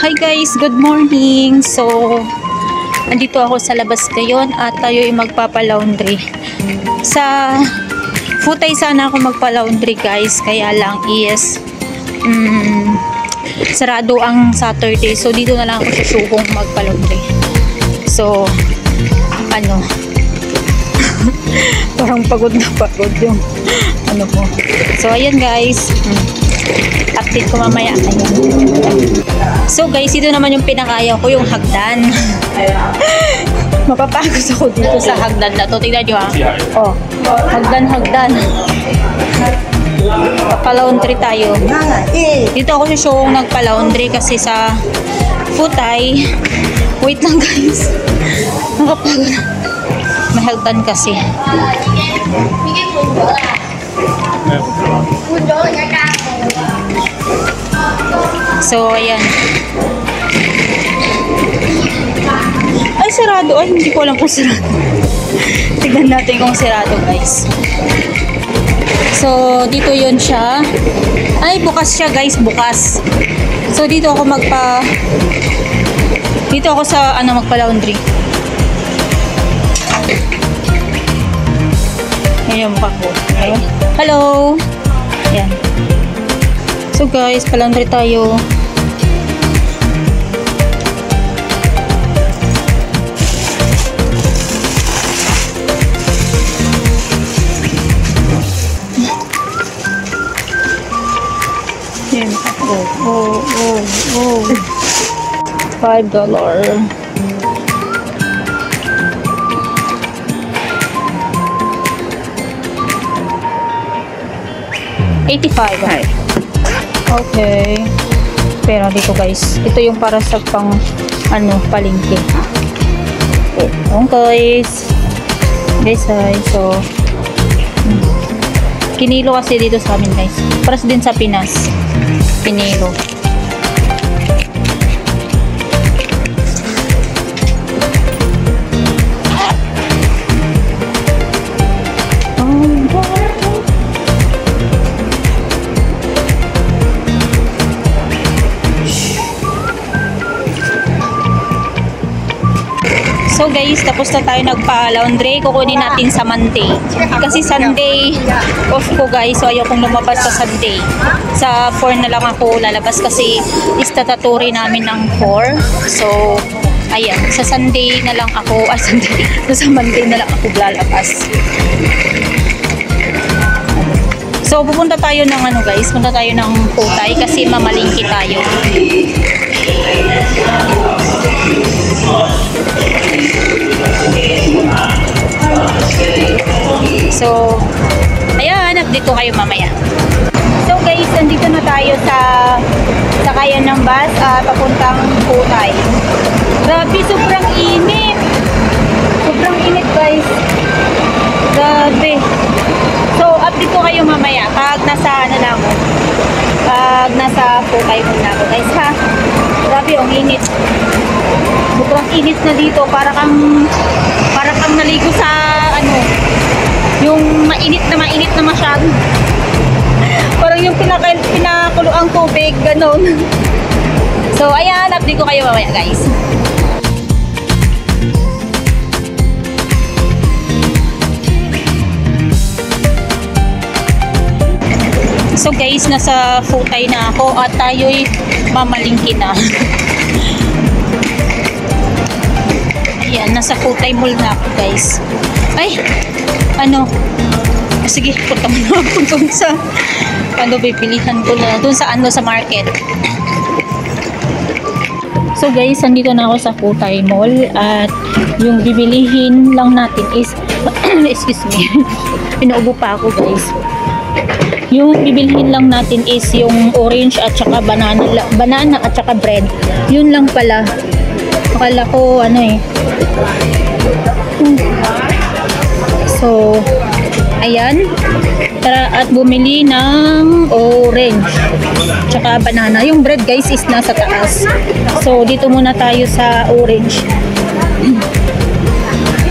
Hi guys, good morning. So, andito ako sa labas ngayon at tayo ay magpapa-laundry. Sa Futay sana ako magpa-laundry guys, kaya lang is sarado ang Saturday. So, dito na lang ako sa Suhong magpa-laundry. So, ano, parang pagod na pagod yung ano ko. So, ayan guys. Update ko mamaya. Ayan. So guys, ito naman yung pinakaya ko, yung hagdan. Mapapagod ako dito sa hagdan na to. Tingnan nyo ha. Oh, hagdan. Papalaundry tayo. Dito ako sa Suhong nagpalaundry kasi sa Futay. Wait lang guys. Nakapagod. May hagdan kasi. So, ayan. Ay, sarado. Ay, hindi ko alam kung sarado. Tignan natin kung sarado, guys. So, dito yun siya. Ay, bukas siya, guys. Bukas. So, dito ako dito ako sa, magpa-laundry. Ayan, mukha ko. Okay. Hello! Ayan. So guys, palaundry tayo. Yan. Oh. $5. $85. Okay. Pero dito guys, ito yung para sa pang palengke. Okay guys. So kinilo kasi dito sa amin guys. Para din sa Pinas. Kinilo. So guys, tapos na tayo nagpa-laundry. Kukunin natin sa Monday. Kasi Sunday off ko guys. So ayaw kong lumabas sa Sunday. Sa 4 na lang ako lalabas kasi istatatory namin ng 4. So, ayan. Sa Sunday na lang ako. Sunday. Sa Monday na lang ako lalabas. So, pupunta tayo ng guys. Punta tayo ng Futay kasi mamalingki tayo. So, ayan, update ko kayo mamaya. So guys, nandito na tayo sa sakayan ng bus papuntang Futay. Grabe, sobrang init. Sobrang init guys. Grabe. So, update ko kayo mamaya pag nasa pag nasa Futay muna ako guys ha. Grabe, ang init. Sobrang init na dito. Para kang naligo sa yung mainit na masyado. Parang yung pinakulo ang tubig, ganon. So, ayan, update ko kayo mamaya guys. So guys, nasa Futay na ako at tayo'y mamalingki na. Ayan, nasa Futay Mall na ako guys. Ay, sige, punta mo na ako dun sa bibilihan ko na dun sa sa market. So guys, andito na ako sa Futay Mall at yung bibilihin lang natin is excuse me, pinaubo pa ako guys. Yung bibilihin lang natin is yung orange at saka banana at saka bread. Yun lang pala. Akala ko So, ayan. Tara at bumili ng orange. Tsaka banana. Yung bread guys is nasa taas. So, dito muna tayo sa orange.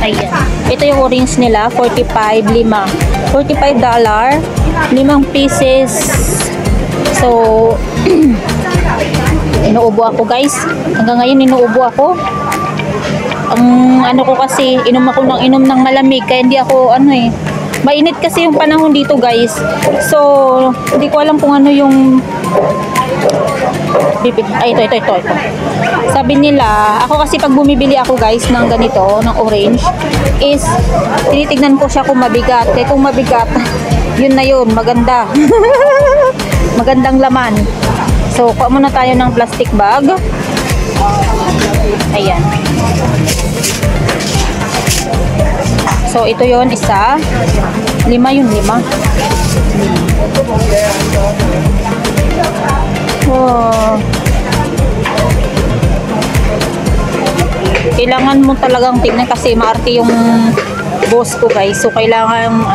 Ayan. Ito yung orange nila. 45, $5. 5 pieces. So, Inuubo ako guys. Hanggang ngayon inuubo ako. Ang ano ko kasi, inom ako ng inom ng malamig. Kaya hindi ako mainit kasi yung panahon dito guys. So, hindi ko alam kung ano yung ay, ito. Sabi nila, ako kasi pag bumibili ako guys ng ganito, ng orange, is tinitignan ko siya kung mabigat. Kaya kung mabigat, yun na yun, maganda. Magandang laman. So, kuha muna tayo ng plastic bag. Ayan. So, ito yon isa. 5 yun, 5. Oh. Kailangan mo talagang tignan kasi maarte yung boss ko guys. So, kailangan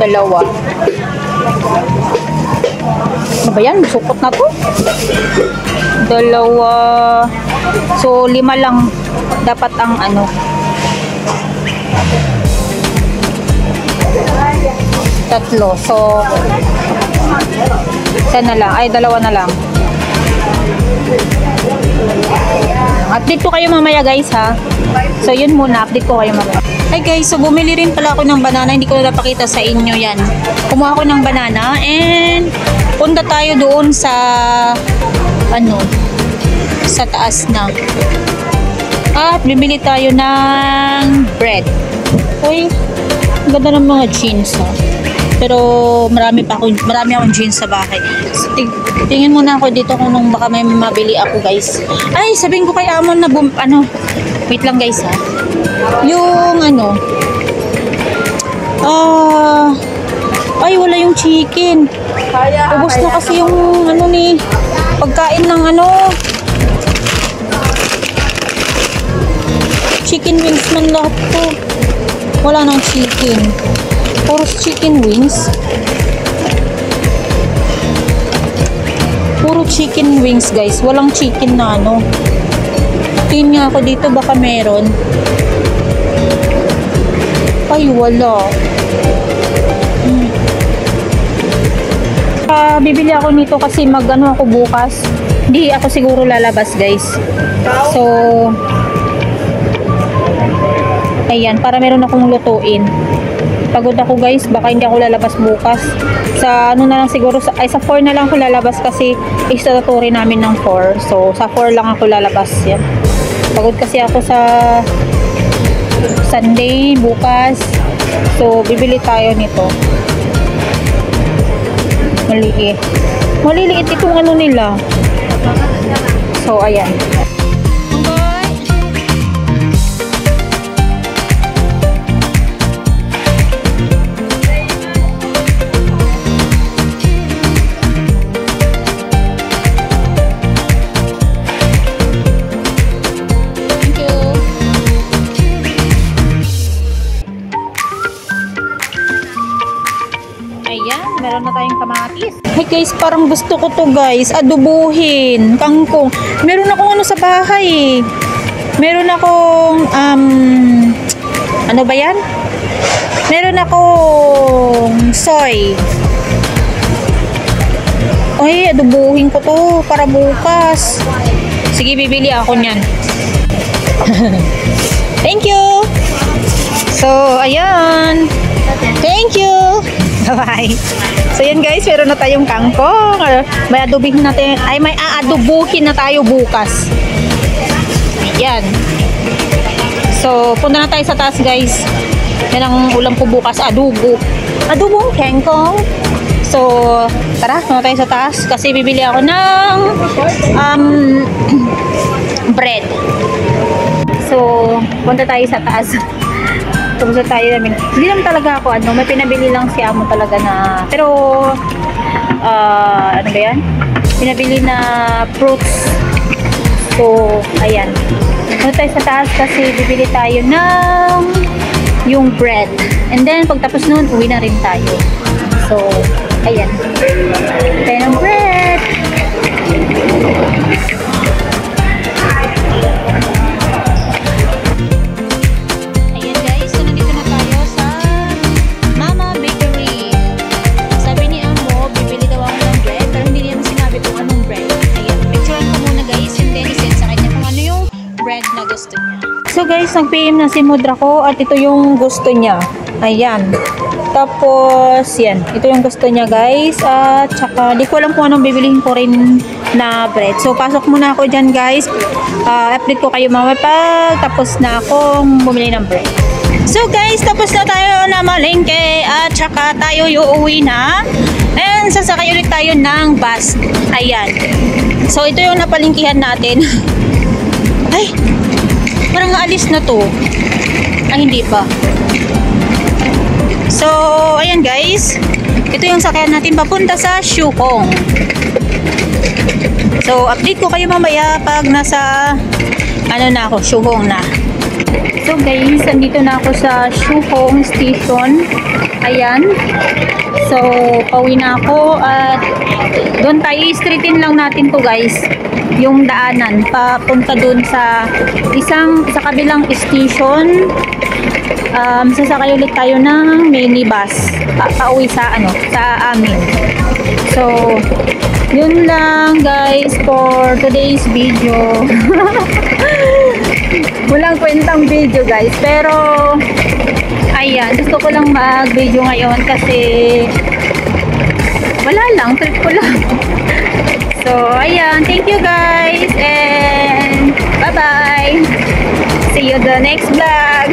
dalawa. Ano ba yan? Supot na to? Dalawa. So, 5 lang dapat ang tatlo. So, isa na lang. Ay, 2 na lang. Update ko kayo mamaya guys ha. So, yun muna. Update ko kayo mamaya. Hi guys, so bumili rin pala ako ng banana. Hindi ko na napakita sa inyo yan. Kumuha ako ng banana and punta tayo doon sa sa taas na. At bibili tayo ng bread. Uy, ganda ng mga jeans ha. Pero marami akong jeans sa bahay. So, tingin muna ako dito kung baka may mabili ako guys. Ay, sabihin ko kay Amon na wait lang guys ha. Yung ay wala yung chicken. Ubos na kasi yung pagkain ng chicken wings man lahat to. Wala nang chicken. Puro chicken wings. Puro chicken wings guys. Walang chicken na tingin nga ako dito baka meron. Ay wala. Bibili ako nito kasi ako bukas. Hindi ako siguro lalabas guys. So ayan, para meron akong lutuin. Pagod ako guys, baka hindi ako lalabas bukas. Sa na lang siguro, sa 4 na lang ako lalabas kasi istatutory namin ng 4. So sa 4 lang ako lalabas yan. Pagod kasi ako sa Sunday, bukas. So bibili tayo nito. Maliliit itong nila. So ayan. Meron na tayong kamatis. Hey guys, parang gusto ko to guys. Adobuhin. Kangkong. Meron akong sa bahay. Meron akong ano ba yan? Meron akong soy. Ay, adobuhin ko to para bukas. Sige, bibili ako niyan. Thank you. So, ayan. Thank you. Bye. So yan guys, meron na tayong kangkong. May adobuhin natin, may aadobuhin na tayo bukas. Ayan. So punta na tayo sa taas guys. Yan ang ulam ko bukas, adobo. Adobong kangkong. So tara, punta tayo sa taas kasi bibili ako ng bread. So punta tayo sa taas. Tapos tayo namin. Hindi naman talaga ako may pinabili lang si Amo talaga na, pero ano ba yan? Pinabili na fruits. So ayan. Punta tayo sa taas kasi bibili tayo ng yung bread. And then pagtapos nun, uwi na rin tayo. So ayan. Tayo ng bread. Sabi ni Amo, bibili daw ako ng bread, pero hindi niya sinabi kung anong bread. Ayan, may red na gusto niya. So guys, nag-PM na si Mudra ko at ito yung gusto niya. Ayan. Tapos, yan. Ito yung gusto niya guys. At saka, di ko alam kung anong bibilihin ko rin na bread. So, pasok muna ako dyan guys. Update ko kayo mamaya pag tapos na akong bumili ng bread. So guys, tapos na tayo na malengke at saka tayo uuwi na. And sasakay ulit tayo ng bus. Ayan. So ito yung napalingkihan natin. Ay, parang aalis na to. Ay, hindi pa. So, ayan guys. Ito yung sakyan natin papunta sa Shukong. So, update ko kayo mamaya pag nasa ano na ako, Shukong na. So guys, andito na ako sa Shukong Station. Ayan. So, pauwi na ako at doon tayo, i-straighten lang natin to guys. Yung daanan, papunta doon sa kabilang station. Sasakay ulit tayo ng minibus. Pauwi sa amin. So, yun lang guys for today's video. Walang kwentang video guys, pero ayan, gusto ko lang mag-video ngayon kasi wala lang, trip ko lang. So ayan, thank you guys and bye bye, see you the next vlog.